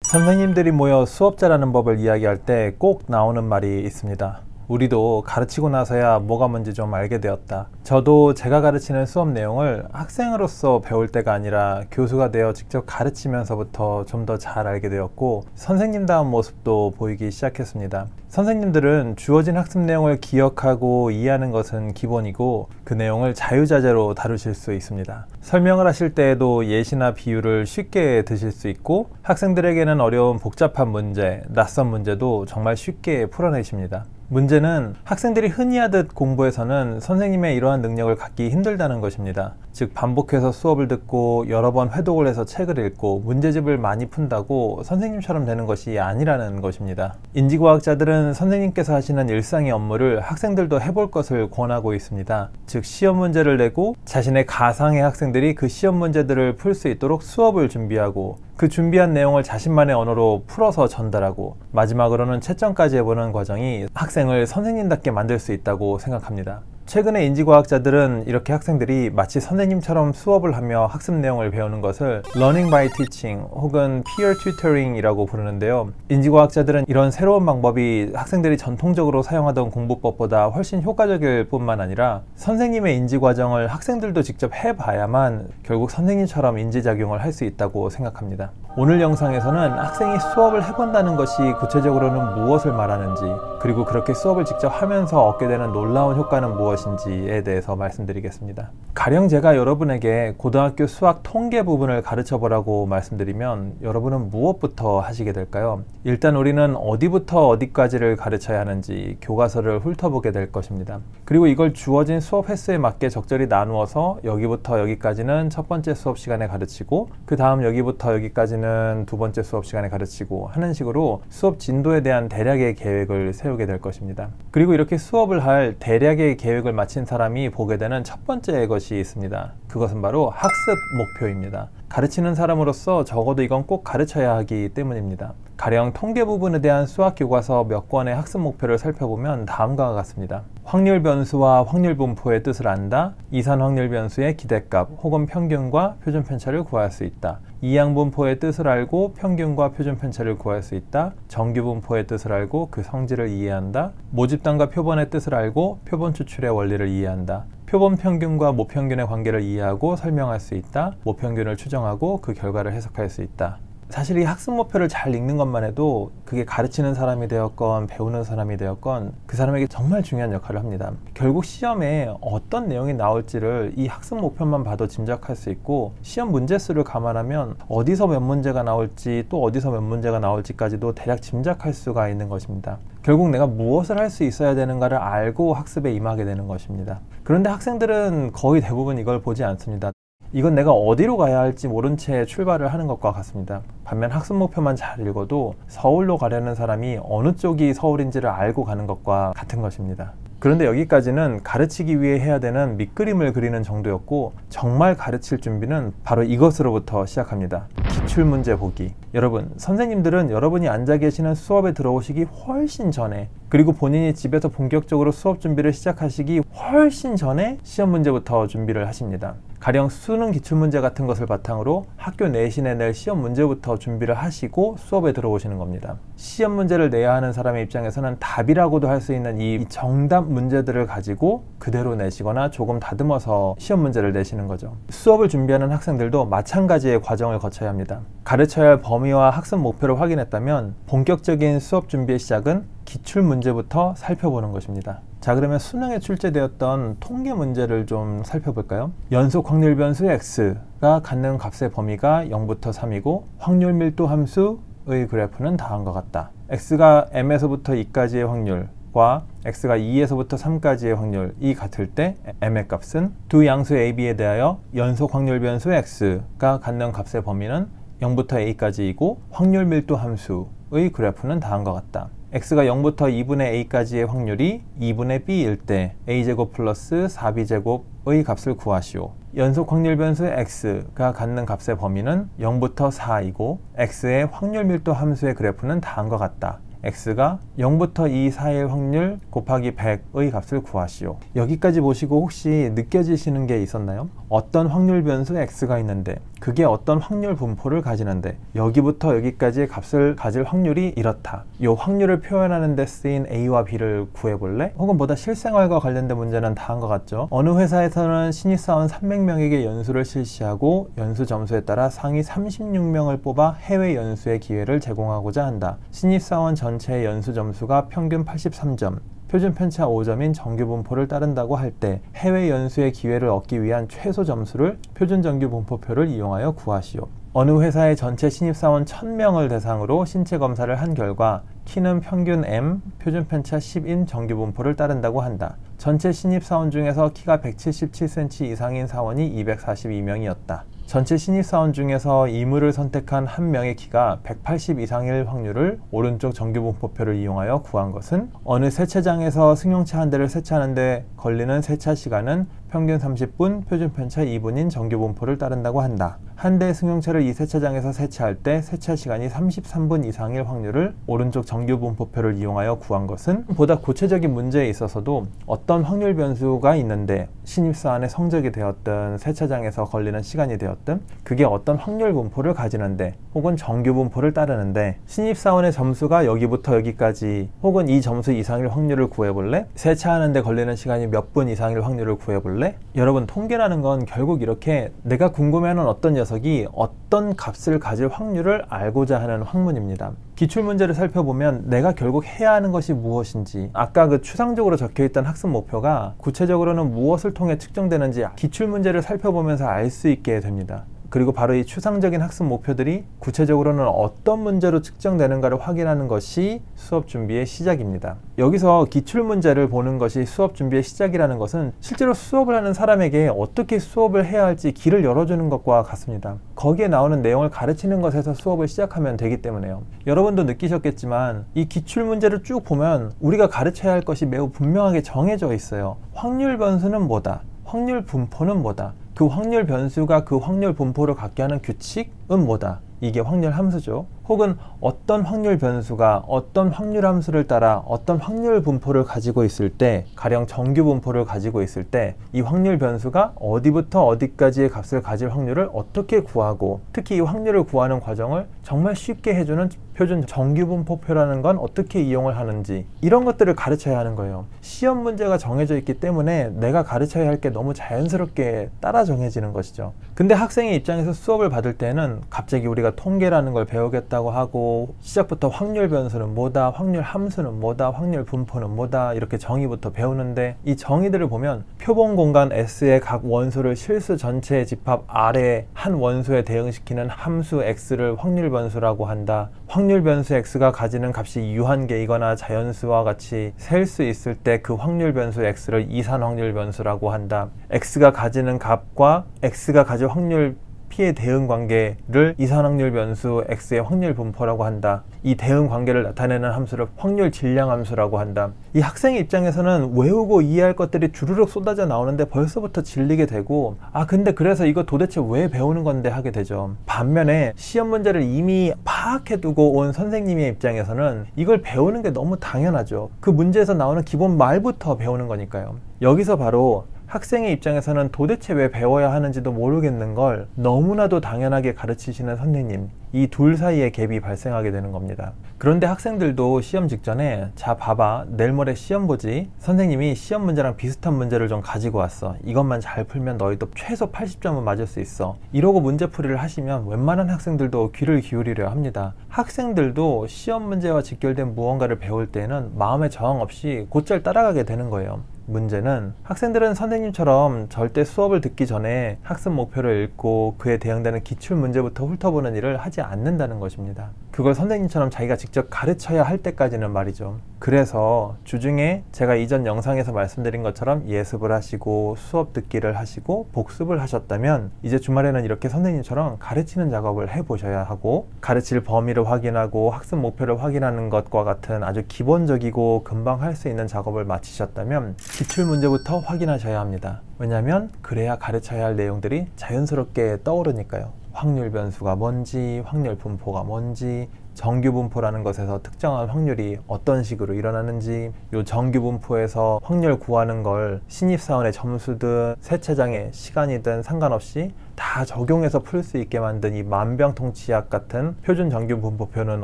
선생님들이 모여 수업 잘하는 법을 이야기할 때 꼭 나오는 말이 있습니다. 우리도 가르치고 나서야 뭐가 뭔지 좀 알게 되었다. 저도 제가 가르치는 수업 내용을 학생으로서 배울 때가 아니라 교수가 되어 직접 가르치면서부터 좀 더 잘 알게 되었고, 선생님다운 모습도 보이기 시작했습니다. 선생님들은 주어진 학습 내용을 기억하고 이해하는 것은 기본이고, 그 내용을 자유자재로 다루실 수 있습니다. 설명을 하실 때에도 예시나 비유를 쉽게 드실 수 있고, 학생들에게는 어려운 복잡한 문제, 낯선 문제도 정말 쉽게 풀어내십니다. 문제는 학생들이 흔히 하듯 공부에서는 선생님의 이러한 능력을 갖기 힘들다는 것입니다. 즉, 반복해서 수업을 듣고 여러 번 회독을 해서 책을 읽고 문제집을 많이 푼다고 선생님처럼 되는 것이 아니라는 것입니다. 인지과학자들은 선생님께서 하시는 일상의 업무를 학생들도 해볼 것을 권하고 있습니다. 즉, 시험 문제를 내고 자신의 가상의 학생들이 그 시험 문제들을 풀 수 있도록 수업을 준비하고, 그 준비한 내용을 자신만의 언어로 풀어서 전달하고, 마지막으로는 채점까지 해보는 과정이 학생을 선생님답게 만들 수 있다고 생각합니다. 최근에 인지과학자들은 이렇게 학생들이 마치 선생님처럼 수업을 하며 학습 내용을 배우는 것을 Learning by Teaching 혹은 Peer Tutoring이라고 부르는데요. 인지과학자들은 이런 새로운 방법이 학생들이 전통적으로 사용하던 공부법보다 훨씬 효과적일 뿐만 아니라 선생님의 인지과정을 학생들도 직접 해봐야만 결국 선생님처럼 인지작용을 할 수 있다고 생각합니다. 오늘 영상에서는 학생이 수업을 해본다는 것이 구체적으로는 무엇을 말하는지, 그리고 그렇게 수업을 직접 하면서 얻게 되는 놀라운 효과는 무엇인지에 대해서 말씀드리겠습니다. 가령 제가 여러분에게 고등학교 수학 통계 부분을 가르쳐 보라고 말씀드리면 여러분은 무엇부터 하시게 될까요? 일단 우리는 어디부터 어디까지를 가르쳐야 하는지 교과서를 훑어보게 될 것입니다. 그리고 이걸 주어진 수업 횟수에 맞게 적절히 나누어서 여기부터 여기까지는 첫 번째 수업 시간에 가르치고, 그 다음 여기부터 여기까지는 두 번째 수업 시간에 가르치고 하는 식으로 수업 진도에 대한 대략의 계획을 세우게 될 것입니다. 그리고 이렇게 수업을 할 대략의 계획을 마친 사람이 보게 되는 첫 번째 것이 있습니다. 그것은 바로 학습 목표입니다. 가르치는 사람으로서 적어도 이건 꼭 가르쳐야 하기 때문입니다. 가령 통계 부분에 대한 수학 교과서 몇 권의 학습 목표를 살펴보면 다음과 같습니다. 확률 변수와 확률 분포의 뜻을 안다. 이산 확률 변수의 기대값 혹은 평균과 표준 편차를 구할 수 있다. 이항 분포의 뜻을 알고 평균과 표준 편차를 구할 수 있다. 정규 분포의 뜻을 알고 그 성질을 이해한다. 모집단과 표본의 뜻을 알고 표본 추출의 원리를 이해한다. 표본 평균과 모평균의 관계를 이해하고 설명할 수 있다. 모평균을 추정하고 그 결과를 해석할 수 있다. 사실 이 학습 목표를 잘 읽는 것만 해도 그게 가르치는 사람이 되었건 배우는 사람이 되었건 그 사람에게 정말 중요한 역할을 합니다. 결국 시험에 어떤 내용이 나올지를 이 학습 목표만 봐도 짐작할 수 있고, 시험 문제 수를 감안하면 어디서 몇 문제가 나올지 또 어디서 몇 문제가 나올지까지도 대략 짐작할 수가 있는 것입니다. 결국 내가 무엇을 할 수 있어야 되는가를 알고 학습에 임하게 되는 것입니다. 그런데 학생들은 거의 대부분 이걸 보지 않습니다. 이건 내가 어디로 가야 할지 모른 채 출발을 하는 것과 같습니다. 반면 학습 목표만 잘 읽어도 서울로 가려는 사람이 어느 쪽이 서울인지를 알고 가는 것과 같은 것입니다. 그런데 여기까지는 가르치기 위해 해야 되는 밑그림을 그리는 정도였고, 정말 가르칠 준비는 바로 이것으로부터 시작합니다. 기출문제 보기. 여러분, 선생님들은 여러분이 앉아 계시는 수업에 들어오시기 훨씬 전에, 그리고 본인이 집에서 본격적으로 수업 준비를 시작하시기 훨씬 전에 시험 문제부터 준비를 하십니다. 가령 수능 기출문제 같은 것을 바탕으로 학교 내신에 낼 시험 문제부터 준비를 하시고 수업에 들어오시는 겁니다. 시험 문제를 내야 하는 사람의 입장에서는 답이라고도 할 수 있는 이 정답 문제들을 가지고 그대로 내시거나 조금 다듬어서 시험 문제를 내시는 거죠. 수업을 준비하는 학생들도 마찬가지의 과정을 거쳐야 합니다. 가르쳐야 할 범위와 학습 목표를 확인했다면 본격적인 수업 준비의 시작은 기출 문제부터 살펴보는 것입니다. 자, 그러면 수능에 출제되었던 통계 문제를 좀 살펴볼까요? 연속 확률 변수 x가 갖는 값의 범위가 0부터 3이고 확률 밀도 함수의 그래프는 다음과 같다. x가 m에서부터 2까지의 확률과 x가 2에서부터 3까지의 확률이 같을 때 m의 값은 두 양수 a, b에 대하여 연속 확률 변수 x가 갖는 값의 범위는 0부터 a까지이고 확률 밀도 함수의 그래프는 다음과 같다. x가 0부터 2분의 a까지의 확률이 2분의 b일 때 a제곱 플러스 4b제곱의 값을 구하시오. 연속 확률 변수 x가 갖는 값의 범위는 0부터 4이고 x의 확률 밀도 함수의 그래프는 다음과 같다. x가 0부터 2 사이의 확률 곱하기 100의 값을 구하시오. 여기까지 보시고 혹시 느껴지시는 게 있었나요? 어떤 확률 변수 x가 있는데 그게 어떤 확률 분포를 가지는데 여기부터 여기까지의 값을 가질 확률이 이렇다. 이 확률을 표현하는 데 쓰인 a와 b를 구해볼래? 혹은 보다 실생활과 관련된 문제는 다 한 것 같죠. 어느 회사에서는 신입사원 300명에게 연수를 실시하고 연수 점수에 따라 상위 36명을 뽑아 해외 연수의 기회를 제공하고자 한다. 신입사원 전체의 연수 점수가 평균 83점, 표준 편차 5점인 정규 분포를 따른다고 할 때 해외 연수의 기회를 얻기 위한 최소 점수를 표준 정규 분포표를 이용하여 구하시오. 어느 회사의 전체 신입사원 1000명을 대상으로 신체 검사를 한 결과 키는 평균 M, 표준 편차 10인 정규 분포를 따른다고 한다. 전체 신입사원 중에서 키가 177cm 이상인 사원이 242명이었다. 전체 신입사원 중에서 이물을 선택한 한 명의 키가 180 이상일 확률을 오른쪽 정규분포표를 이용하여 구한 것은 어느 세차장에서 승용차 한 대를 세차하는 데 걸리는 세차 시간은 평균 30분, 표준 편차 2분인 정규분포를 따른다고 한다. 한 대 승용차를 이 세차장에서 세차할 때 세차 시간이 33분 이상일 확률을 오른쪽 정규분포표를 이용하여 구한 것은 보다 구체적인 문제에 있어서도 어떤 확률 변수가 있는데 신입사원의 성적이 되었든 세차장에서 걸리는 시간이 되었든 그게 어떤 확률 분포를 가지는데 혹은 정규분포를 따르는데 신입사원의 점수가 여기부터 여기까지 혹은 이 점수 이상일 확률을 구해볼래? 세차하는 데 걸리는 시간이 몇 분 이상일 확률을 구해볼래? 여러분, 통계라는 건 결국 이렇게 내가 궁금해하는 어떤 녀석이 어떤 값을 가질 확률을 알고자 하는 학문입니다. 기출문제를 살펴보면 내가 결국 해야 하는 것이 무엇인지, 아까 그 추상적으로 적혀있던 학습 목표가 구체적으로는 무엇을 통해 측정되는지 기출문제를 살펴보면서 알 수 있게 됩니다. 그리고 바로 이 추상적인 학습 목표들이 구체적으로는 어떤 문제로 측정되는가를 확인하는 것이 수업 준비의 시작입니다. 여기서 기출문제를 보는 것이 수업 준비의 시작이라는 것은 실제로 수업을 하는 사람에게 어떻게 수업을 해야 할지 길을 열어주는 것과 같습니다. 거기에 나오는 내용을 가르치는 것에서 수업을 시작하면 되기 때문에요. 여러분도 느끼셨겠지만 이 기출문제를 쭉 보면 우리가 가르쳐야 할 것이 매우 분명하게 정해져 있어요. 확률 변수는 뭐다? 확률 분포는 뭐다? 그 확률 변수가 그 확률 분포를 갖게 하는 규칙은 뭐다? 이게 확률 함수죠. 혹은 어떤 확률 변수가 어떤 확률 함수를 따라 어떤 확률 분포를 가지고 있을 때, 가령 정규 분포를 가지고 있을 때 이 확률 변수가 어디부터 어디까지의 값을 가질 확률을 어떻게 구하고, 특히 이 확률을 구하는 과정을 정말 쉽게 해주는 표준 정규 분포표라는 건 어떻게 이용을 하는지, 이런 것들을 가르쳐야 하는 거예요. 시험 문제가 정해져 있기 때문에 내가 가르쳐야 할 게 너무 자연스럽게 따라 정해지는 것이죠. 근데 학생의 입장에서 수업을 받을 때는 갑자기 우리가 통계라는 걸 배우겠다고 하고 시작부터 확률 변수는 뭐다, 확률 함수는 뭐다, 확률 분포는 뭐다, 이렇게 정의부터 배우는데 이 정의들을 보면 표본 공간 S의 각 원소를 실수 전체의 집합 R의 한 원소에 대응시키는 함수 X를 확률 변수라고 한다. 확률 변수 X가 가지는 값이 유한계이거나 자연수와 같이 셀 수 있을 때 그 확률 변수 X를 이산 확률 변수라고 한다. X가 가지는 값과 X가 가질 확률 P의 대응 관계를 이산 확률 변수 X의 확률 분포라고 한다. 이 대응 관계를 나타내는 함수를 확률 질량 함수라고 한다. 이 학생의 입장에서는 외우고 이해할 것들이 주르륵 쏟아져 나오는데 벌써부터 질리게 되고, 근데 그래서 이거 도대체 왜 배우는 건데 하게 되죠. 반면에 시험 문제를 이미 파악해 두고 온 선생님의 입장에서는 이걸 배우는 게 너무 당연하죠. 그 문제에서 나오는 기본 말부터 배우는 거니까요. 여기서 바로 학생의 입장에서는 도대체 왜 배워야 하는지도 모르겠는 걸 너무나도 당연하게 가르치시는 선생님, 이 둘 사이의 갭이 발생하게 되는 겁니다. 그런데 학생들도 시험 직전에 자 봐봐, 내일 모레 시험 보지, 선생님이 시험 문제랑 비슷한 문제를 좀 가지고 왔어, 이것만 잘 풀면 너희도 최소 80점은 맞을 수 있어, 이러고 문제풀이를 하시면 웬만한 학생들도 귀를 기울이려 합니다. 학생들도 시험 문제와 직결된 무언가를 배울 때는 마음의 저항 없이 곧잘 따라가게 되는 거예요. 문제는 학생들은 선생님처럼 절대 수업을 듣기 전에 학습 목표를 읽고 그에 대응되는 기출 문제부터 훑어보는 일을 하지 않는다는 것입니다. 그걸 선생님처럼 자기가 직접 가르쳐야 할 때까지는 말이죠. 그래서 주중에 제가 이전 영상에서 말씀드린 것처럼 예습을 하시고 수업 듣기를 하시고 복습을 하셨다면 이제 주말에는 이렇게 선생님처럼 가르치는 작업을 해보셔야 하고, 가르칠 범위를 확인하고 학습 목표를 확인하는 것과 같은 아주 기본적이고 금방 할 수 있는 작업을 마치셨다면 기출 문제부터 확인하셔야 합니다. 왜냐하면 그래야 가르쳐야 할 내용들이 자연스럽게 떠오르니까요. 확률 변수가 뭔지, 확률 분포가 뭔지, 정규분포라는 것에서 특정한 확률이 어떤 식으로 일어나는지, 요 정규분포에서 확률 구하는 걸 신입사원의 점수든 세차장의 시간이든 상관없이 다 적용해서 풀 수 있게 만든 이 만병통치약 같은 표준 정규분포표는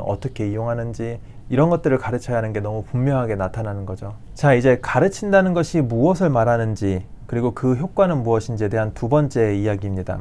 어떻게 이용하는지, 이런 것들을 가르쳐야 하는 게 너무 분명하게 나타나는 거죠. 자, 이제 가르친다는 것이 무엇을 말하는지, 그리고 그 효과는 무엇인지에 대한 두 번째 이야기입니다.